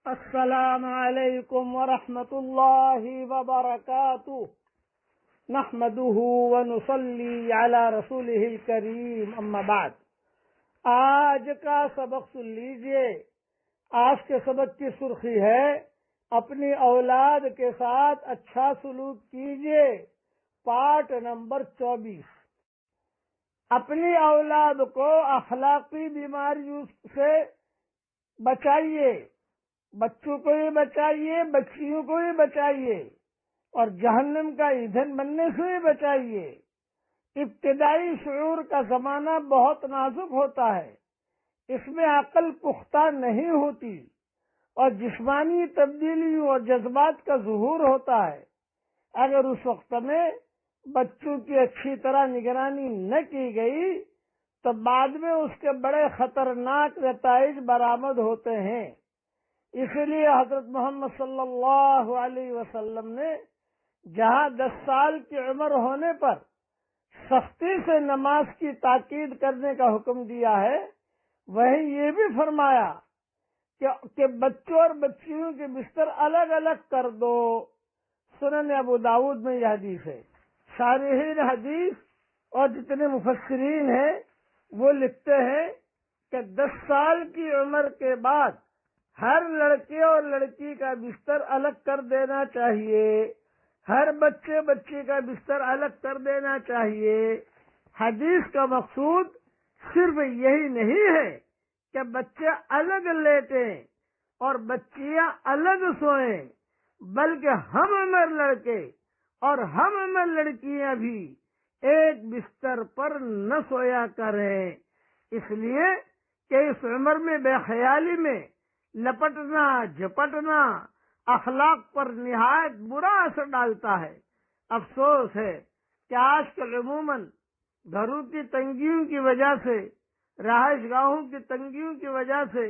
السلام علیکم ورحمۃ اللہ وبرکاتہ نحمده ونصلی علی رسولہ الکریم اما بعد۔ آج کا سبق سن لیجئے۔ آج کے سبق کی سرخی ہے اپنی اولاد کے ساتھ اچھا سلوک کیجئے، پارٹ نمبر 24۔ اپنی اولاد کو اخلاقی بیماریوں سے بچائیے، بچوں کو بھی بچائیے، بچیوں کو بھی بچائیے، اور جہنم کا ایندھن بننے سے بھی بچائیے۔ ابتدائی شعور کا زمانہ بہت نازک ہوتا ہے، اس میں عقل پختہ نہیں ہوتی اور جسمانی تبدیلیوں اور جذبات کا ظہور ہوتا ہے۔ اگر اس وقت میں بچوں کی اچھی طرح نگرانی نہ کی گئی تو بعد میں اس کے بڑے خطرناک نتائج برآمد ہوتے ہیں۔ اسی لیے حضرت محمد صلی اللہ علیہ وسلم نے جہاں 10 سال کی عمر ہونے پر سختی سے نماز کی تاکید کرنے کا حکم دیا ہے، وہیں یہ بھی فرمایا کہ بچوں اور بچیوں کے بستر الگ الگ کر دو۔ سنن ابو داؤد میں یہ حدیث ہے۔ شارحین حدیث اور جتنے مفسرین ہیں وہ لکھتے ہیں کہ 10 سال کی عمر کے بعد ہر لڑکے اور لڑکی کا بستر الگ کر دینا چاہیے، ہر بچے بچی کا بستر الگ کر دینا چاہیے۔ حدیث کا مقصود صرف یہی نہیں ہے کہ بچے الگ لیٹیں اور بچیاں الگ سوئیں، بلکہ ہم عمر لڑکے اور ہم عمر لڑکیاں بھی ایک بستر پر نہ سویا کریں، اس لیے کہ اس عمر میں بے خیالی میں لپٹنا جھپٹنا اخلاق پر نہایت برا اثر ڈالتا ہے۔ افسوس ہے کہ آج کل عموماً گھروں کی تنگیوں کی وجہ سے، رہائش گاہوں کی تنگیوں کی وجہ سے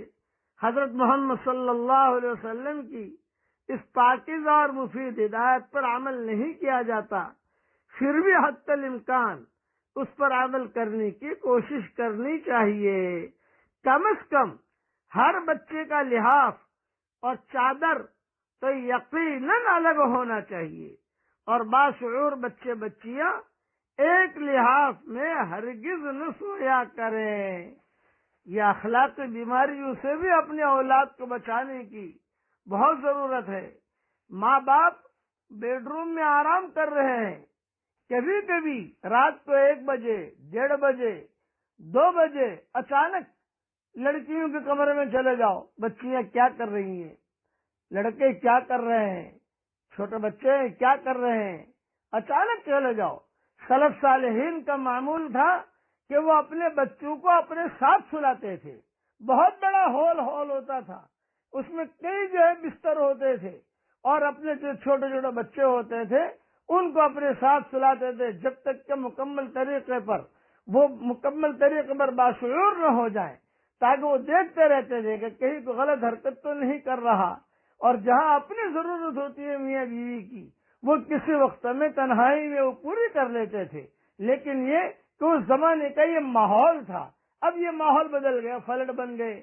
حضرت محمد صلی اللہ علیہ وسلم کی اس پاکیزہ اور مفید ہدایت پر عمل نہیں کیا جاتا۔ پھر بھی حتی الامکان اس پر عمل کرنے کی کوشش کرنی چاہیے۔ کم از کم ہر بچے کا لحاف اور چادر تو یقیناً الگ ہونا چاہیے، اور باشعور بچے بچیاں ایک لحاف میں ہرگز نہ سویا کریں۔ یہ اخلاقی بیماریوں سے بھی اپنی اولاد کو بچانے کی بہت ضرورت ہے۔ ماں باپ بیڈ روم میں آرام کر رہے ہیں، کبھی کبھی رات کو 1 بجے، 1:30 بجے، 2 بجے اچانک لڑکیوں کے کمرے میں چلے جاؤ، بچیاں کیا کر رہی ہیں، لڑکے کیا کر رہے ہیں، چھوٹے بچے کیا کر رہے ہیں، اچانک چلے جاؤ۔ سلف صالحین کا معمول تھا کہ وہ اپنے بچوں کو اپنے ساتھ سلاتے تھے۔ بہت بڑا ہال ہوتا تھا، اس میں کئی جو ہے بستر ہوتے تھے، اور اپنے جو چھوٹے چھوٹے بچے ہوتے تھے ان کو اپنے ساتھ سلاتے تھے، جب تک کہ مکمل طریقے پر باشعور نہ ہو جائیں، تاکہ وہ دیکھتے رہتے تھے کہ کہیں کوئی غلط حرکت تو نہیں کر رہا۔ اور جہاں اپنی ضرورت ہوتی ہے میاں بیوی کی، وہ کسی وقت میں تنہائی میں وہ پوری کر لیتے تھے۔ لیکن یہ کہ اس زمانے کا یہ ماحول تھا۔ اب یہ ماحول بدل گیا، فلڈ بن گئے،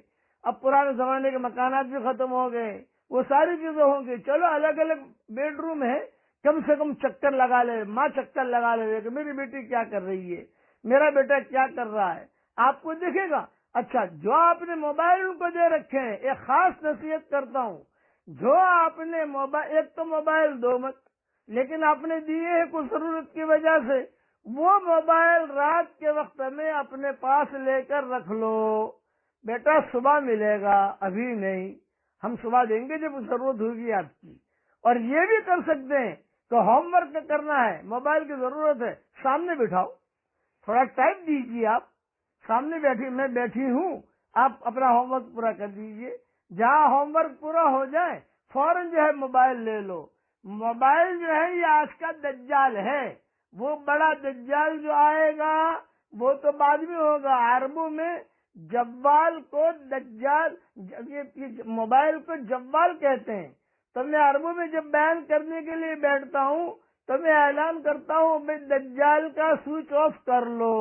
اب پرانے زمانے کے مکانات بھی ختم ہو گئے، وہ ساری چیزیں ہوں گی۔ چلو الگ الگ بیڈ روم ہے، کم سے کم چکر لگا لے، ماں چکر لگا لے کہ میری بیٹی کیا کر رہی ہے، میرا بیٹا کیا کر رہا ہے، آپ کو دیکھے گا۔ اچھا، جو آپ نے موبائل کو دے رکھے ہیں، ایک خاص نصیحت کرتا ہوں، جو آپ نے موبائل، ایک تو موبائل دو مت، لیکن آپ نے دیے ہیں کوئی ضرورت کی وجہ سے، وہ موبائل رات کے وقت میں اپنے پاس لے کر رکھ لو۔ بیٹا صبح ملے گا، ابھی نہیں، ہم صبح دیں گے جب ضرورت ہوگی آپ کی۔ اور یہ بھی کر سکتے ہیں کہ ہوم ورک کرنا ہے، موبائل کی ضرورت ہے، سامنے بٹھاؤ، تھوڑا ٹائم دیجیے، آپ سامنے میں بیٹھی ہوں، آپ اپنا ہوم ورک پورا کر دیجیے۔ جہاں ہوم ورک پورا ہو جائے فوراً جو ہے موبائل لے لو۔ موبائل جو ہے یہ آج کا دجال ہے، وہ بڑا دجال جو آئے گا وہ تو بعد میں ہوگا۔ عربوں میں جوال کو دجال، موبائل کو جوال کہتے ہیں۔ تو میں عربوں میں جب بیان کرنے کے لیے بیٹھتا ہوں تو میں اعلان کرتا ہوں بھائی دجال کا سوئچ آف کر لو۔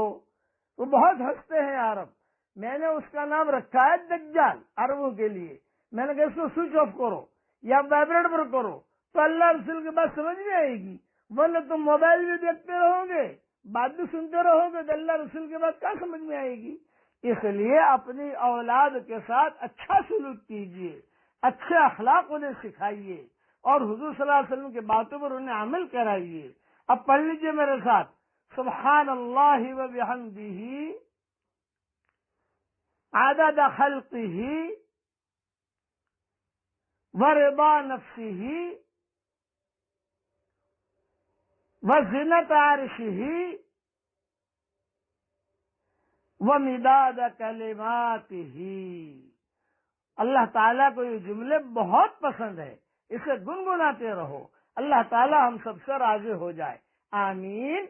وہ بہت ہنستے ہیں عرب، میں نے اس کا نام رکھا ہے دجال عربوں کے لیے۔ میں نے کہا اس کو سوئچ آف کرو یا وائبریٹ پر کرو تو اللہ رسول کی بات سمجھ میں آئے گی، ورنہ تم موبائل بھی دیکھتے رہو گے، بات بھی سنتے رہو گے تو اللہ رسول کی بات کیا سمجھ میں آئے گی؟ اس لیے اپنی اولاد کے ساتھ اچھا سلوک کیجیے، اچھے اخلاق انہیں سکھائیے اور حضور صلی اللہ علیہ وسلم کی باتوں پر انہیں عمل کرائیے۔ اب پڑھ لیجیے میرے ساتھ، سبحان اللہ و بحمدہ عدد خلقہ ورضا نفسہ وزنت عرشہ ومداد کلماتہ۔ اللہ تعالیٰ کو یہ جملے بہت پسند ہے، اسے گنگناتے رہو، اللہ تعالیٰ ہم سب سے راضی ہو جائے، آمین۔